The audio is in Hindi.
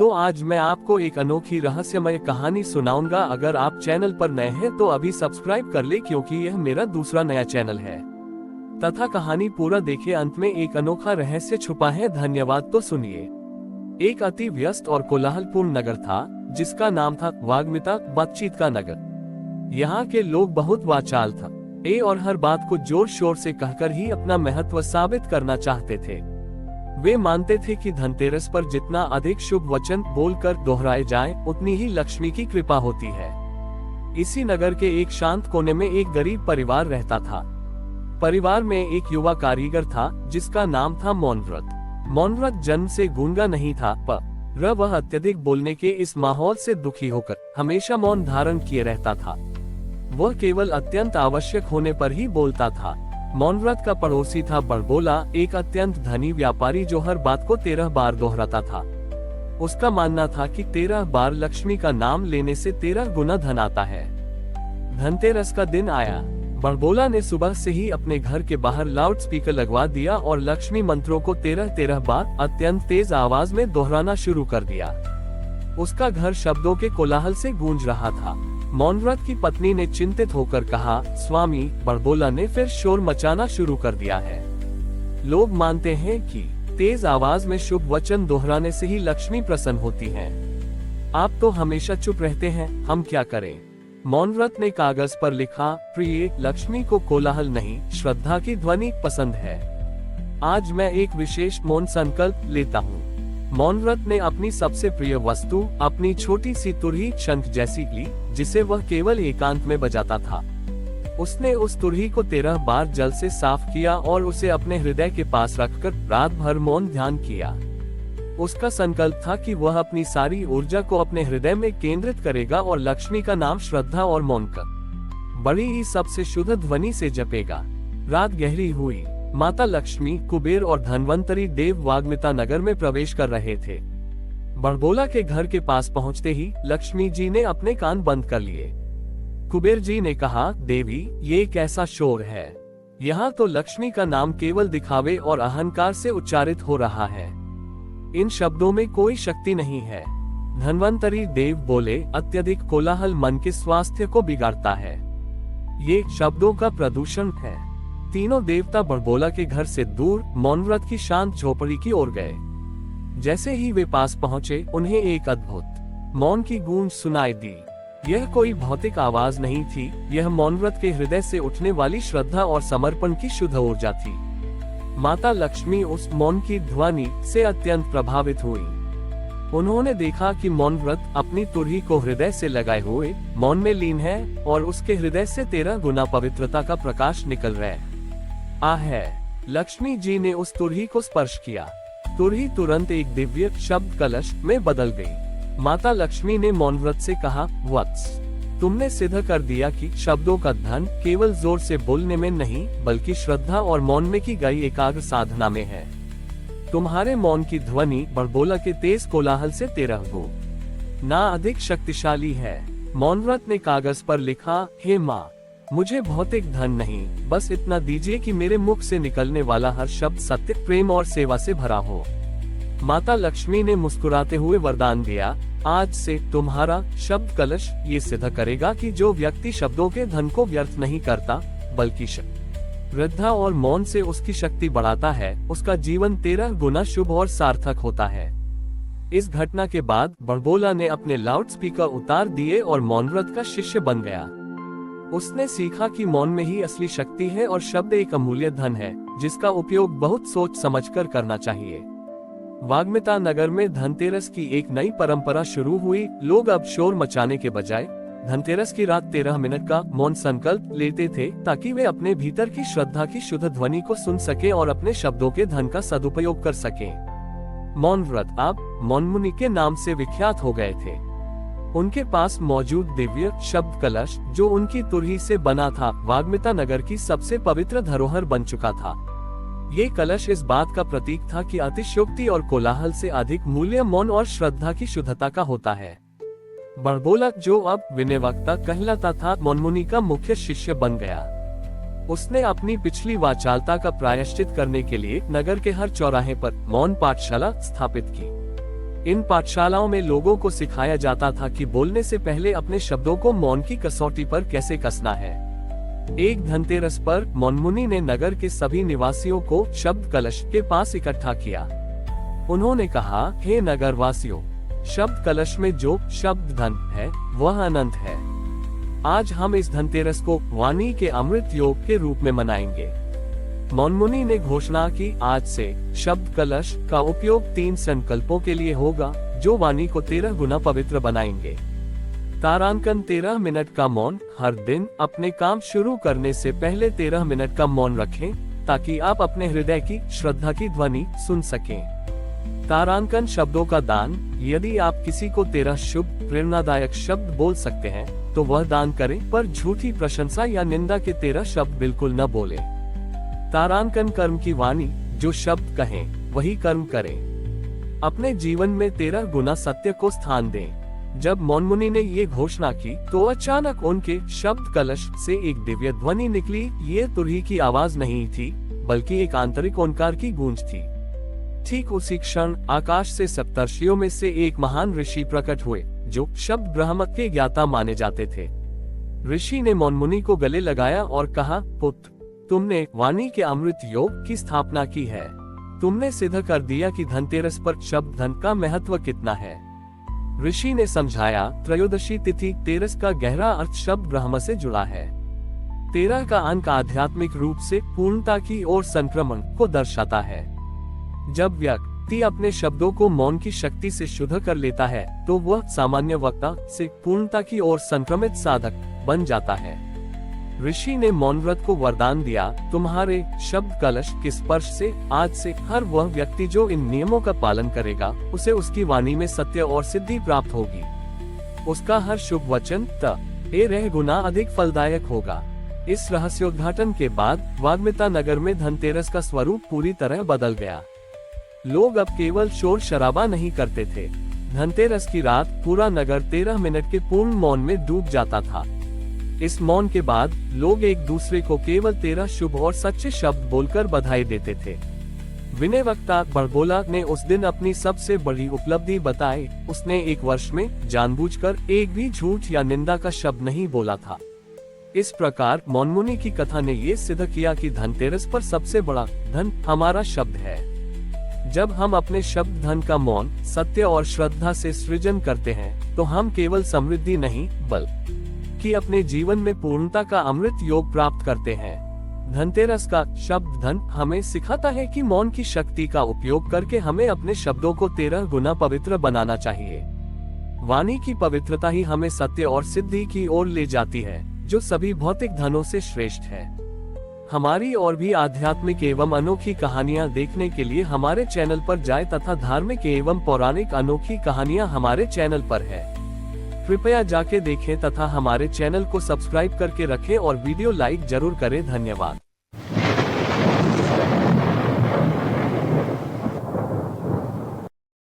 तो आज मैं आपको एक अनोखी रहस्यमय कहानी सुनाऊंगा। अगर आप चैनल पर नए हैं तो अभी सब्सक्राइब कर ले, क्योंकि यह मेरा दूसरा नया चैनल है। तथा कहानी पूरा देखे, अंत में एक अनोखा रहस्य छुपा है। धन्यवाद। तो सुनिए। एक अति व्यस्त और कोलाहलपूर्ण नगर था, जिसका नाम था वाग्मिता, बातचीत का नगर। यहाँ के लोग बहुत वाचाल था और हर बात को जोर शोर से कहकर ही अपना महत्व साबित करना चाहते थे। वे मानते थे कि धनतेरस पर जितना अधिक शुभ वचन बोलकर दोहराए जाए, उतनी ही लक्ष्मी की कृपा होती है। इसी नगर के एक शांत कोने में एक गरीब परिवार रहता था। परिवार में एक युवा कारीगर था, जिसका नाम था मौनव्रत। मौनव्रत जन्म से गूंगा नहीं था, पर वह अत्यधिक बोलने के इस माहौल से दुखी होकर हमेशा मौन धारण किए रहता था। वह केवल अत्यंत आवश्यक होने पर ही बोलता था। मौनव्रत का पड़ोसी था बड़बोला, एक अत्यंत धनी व्यापारी जो हर बात को 13 बार दोहराता था। उसका मानना था कि 13 बार लक्ष्मी का नाम लेने से 13 गुना धन आता है। धनतेरस का दिन आया। बड़बोला ने सुबह से ही अपने घर के बाहर लाउड स्पीकर लगवा दिया और लक्ष्मी मंत्रों को 13 बार अत्यंत तेज आवाज में दोहराना शुरू कर दिया। उसका घर शब्दों के कोलाहल से गूंज रहा था। मौनव्रत की पत्नी ने चिंतित होकर कहा, स्वामी, बड़बोला ने फिर शोर मचाना शुरू कर दिया है। लोग मानते हैं कि तेज आवाज में शुभ वचन दोहराने से ही लक्ष्मी प्रसन्न होती है। आप तो हमेशा चुप रहते हैं, हम क्या करें? मौनव्रत ने कागज पर लिखा, प्रिय, लक्ष्मी को कोलाहल नहीं, श्रद्धा की ध्वनि पसंद है। आज मैं एक विशेष मौन संकल्प लेता हूँ। मौनव्रत ने अपनी सबसे प्रिय वस्तु, अपनी छोटी सी तुरही शंख जैसी ली, जिसे वह केवल एकांत में बजाता था। उसने उस तुरही को 13 बार जल से साफ किया और उसे अपने हृदय के पास रखकर रात भर मौन ध्यान किया। उसका संकल्प था कि वह अपनी सारी ऊर्जा को अपने हृदय में केंद्रित करेगा और लक्ष्मी का नाम श्रद्धा और मौन कर बड़ी ही सबसे शुद्ध ध्वनि से जपेगा। रात गहरी हुई। माता लक्ष्मी, कुबेर और धनवंतरी देव वाग्मिता नगर में प्रवेश कर रहे थे। बड़बोला के घर के पास पहुंचते ही लक्ष्मी जी ने अपने कान बंद कर लिए। कुबेर जी ने कहा, देवी, ये कैसा शोर है? यहाँ तो लक्ष्मी का नाम केवल दिखावे और अहंकार से उच्चारित हो रहा है। इन शब्दों में कोई शक्ति नहीं है। धनवंतरी देव बोले, अत्यधिक कोलाहल मन के स्वास्थ्य को बिगाड़ता है। ये शब्दों का प्रदूषण है। तीनों देवता बड़बोला के घर से दूर मौनव्रत की शांत झोपड़ी की ओर गए। जैसे ही वे पास पहुंचे, उन्हें एक अद्भुत मौन की गूंज सुनाई दी। यह कोई भौतिक आवाज नहीं थी, यह मौनव्रत के हृदय से उठने वाली श्रद्धा और समर्पण की शुद्ध ऊर्जा थी। माता लक्ष्मी उस मौन की ध्वनि से अत्यंत प्रभावित हुई। उन्होंने देखा कि मौनव्रत अपनी तुरही को हृदय से लगाए हुए मौन में लीन है और उसके हृदय से 13 गुना पवित्रता का प्रकाश निकल रहा है। है लक्ष्मी जी ने उस तुरही को स्पर्श किया। तुरही तुरंत एक दिव्य शब्द कलश में बदल गई। माता लक्ष्मी ने मौनव्रत से कहा, वत्स, तुमने सिद्ध कर दिया कि शब्दों का धन केवल जोर से बोलने में नहीं, बल्कि श्रद्धा और मौन में की गई एकाग्र साधना में है। तुम्हारे मौन की ध्वनि बड़बोला के तेज कोलाहल से 13 गुना अधिक शक्तिशाली है। मौनव्रत ने कागज पर लिखा, हे माँ, मुझे भौतिक धन नहीं, बस इतना दीजिए कि मेरे मुख से निकलने वाला हर शब्द सत्य, प्रेम और सेवा से भरा हो। माता लक्ष्मी ने मुस्कुराते हुए वरदान दिया, आज से तुम्हारा शब्द कलश ये सिद्ध करेगा कि जो व्यक्ति शब्दों के धन को व्यर्थ नहीं करता, बल्कि श्रद्धा और मौन से उसकी शक्ति बढ़ाता है, उसका जीवन 13 गुना शुभ और सार्थक होता है। इस घटना के बाद बड़बोला ने अपने लाउड स्पीकर उतार दिए और मौनव्रत का शिष्य बन गया। उसने सीखा कि मौन में ही असली शक्ति है और शब्द एक अमूल्य धन है, जिसका उपयोग बहुत सोच समझकर करना चाहिए। वाग्मिता नगर में धनतेरस की एक नई परंपरा शुरू हुई। लोग अब शोर मचाने के बजाय धनतेरस की रात 13 मिनट का मौन संकल्प लेते थे, ताकि वे अपने भीतर की श्रद्धा की शुद्ध ध्वनि को सुन सके और अपने शब्दों के धन का सदुपयोग कर सके। मौनव्रत अब मौनमुनि के नाम से विख्यात हो गए थे। उनके पास मौजूद दिव्य शब्द कलश, जो उनकी तुरही से बना था, वाग्मिता नगर की सबसे पवित्र धरोहर बन चुका था। ये कलश इस बात का प्रतीक था कि अतिशयोक्ति और कोलाहल से अधिक मूल्य मौन और श्रद्धा की शुद्धता का होता है। बड़बोला, जो अब विनयवक्ता कहलाता था, मौनमुनि का मुख्य शिष्य बन गया। उसने अपनी पिछली वाचालता का प्रायश्चित करने के लिए नगर के हर चौराहे पर मौन पाठशाला स्थापित की। इन पाठशालाओं में लोगों को सिखाया जाता था कि बोलने से पहले अपने शब्दों को मौन की कसौटी पर कैसे कसना है। एक धनतेरस पर मौनमुनि ने नगर के सभी निवासियों को शब्द कलश के पास इकट्ठा किया। उन्होंने कहा, हे नगरवासियों, शब्द कलश में जो शब्द धन है वह अनंत है। आज हम इस धनतेरस को वाणी के अमृत योग के रूप में मनाएंगे। मौनमुनि ने घोषणा की, आज से शब्द कलश का उपयोग 3 संकल्पों के लिए होगा जो वाणी को 13 गुना पवित्र बनाएंगे। तारांकन 13 मिनट का मौन। हर दिन अपने काम शुरू करने से पहले 13 मिनट का मौन रखें ताकि आप अपने हृदय की श्रद्धा की ध्वनि सुन सकें। तारांकन शब्दों का दान। यदि आप किसी को 13 शुभ प्रेरणादायक शब्द बोल सकते हैं तो वह दान करें, पर झूठी प्रशंसा या निंदा के 13 शब्द बिल्कुल न बोलें। तारांकन कर्म की वाणी। जो शब्द कहें वही कर्म करें। अपने जीवन में 13 गुना सत्य को स्थान दें। जब मौनमुनि ने ये घोषणा की तो अचानक उनके शब्द कलश से एक दिव्य ध्वनि निकली। ये तुरही की आवाज नहीं थी, बल्कि एक आंतरिक ओंकार की गूंज थी। ठीक उसी क्षण आकाश से सप्तर्षियों में से एक महान ऋषि प्रकट हुए, जो शब्द ब्रह्म के ज्ञाता माने जाते थे। ऋषि ने मौनमुनि को गले लगाया और कहा, पुत्र, तुमने वाणी के अमृत योग की स्थापना की है। तुमने सिद्ध कर दिया कि धनतेरस पर शब्द धन का महत्व कितना है। ऋषि ने समझाया, त्रयोदशी तिथि 13 का गहरा अर्थ शब्द ब्रह्म से जुड़ा है। 13 का अंक आध्यात्मिक रूप से पूर्णता की ओर संक्रमण को दर्शाता है। जब व्यक्ति अपने शब्दों को मौन की शक्ति से शुद्ध कर लेता है तो वह सामान्य वक्ता से पूर्णता की ओर संक्रमित साधक बन जाता है। ऋषि ने मौन व्रत को वरदान दिया, तुम्हारे शब्द कलश के स्पर्श से आज से हर वह व्यक्ति जो इन नियमों का पालन करेगा उसे उसकी वाणी में सत्य और सिद्धि प्राप्त होगी। उसका हर शुभ वचन 13 गुना अधिक फलदायक होगा। इस रहस्योद्घाटन के बाद वाग्मिता नगर में धनतेरस का स्वरूप पूरी तरह बदल गया। लोग अब केवल शोर शराबा नहीं करते थे। धनतेरस की रात पूरा नगर 13 मिनट के पूर्ण मौन में डूब जाता था। इस मौन के बाद लोग एक दूसरे को केवल 13 शुभ और सच्चे शब्द बोलकर बधाई देते थे। विनय वक्ता बड़बोला ने उस दिन अपनी सबसे बड़ी उपलब्धि बताई। उसने 1 वर्ष में जानबूझकर एक भी झूठ या निंदा का शब्द नहीं बोला था। इस प्रकार मौनमुनि की कथा ने ये सिद्ध किया कि धनतेरस पर सबसे बड़ा धन हमारा शब्द है। जब हम अपने शब्द धन का मौन, सत्य और श्रद्धा से सृजन करते हैं तो हम केवल समृद्धि नहीं बल्कि अपने जीवन में पूर्णता का अमृत योग प्राप्त करते हैं। धनतेरस का शब्द धन हमें सिखाता है कि मौन की शक्ति का उपयोग करके हमें अपने शब्दों को 13 गुना पवित्र बनाना चाहिए। वाणी की पवित्रता ही हमें सत्य और सिद्धि की ओर ले जाती है, जो सभी भौतिक धनों से श्रेष्ठ है। हमारी और भी आध्यात्मिक एवं अनोखी कहानियां देखने के लिए हमारे चैनल पर जाएं तथा धार्मिक एवं पौराणिक अनोखी कहानियां हमारे चैनल पर है। कृपया जाके देखें तथा हमारे चैनल को सब्सक्राइब करके रखें और वीडियो लाइक जरूर करें। धन्यवाद।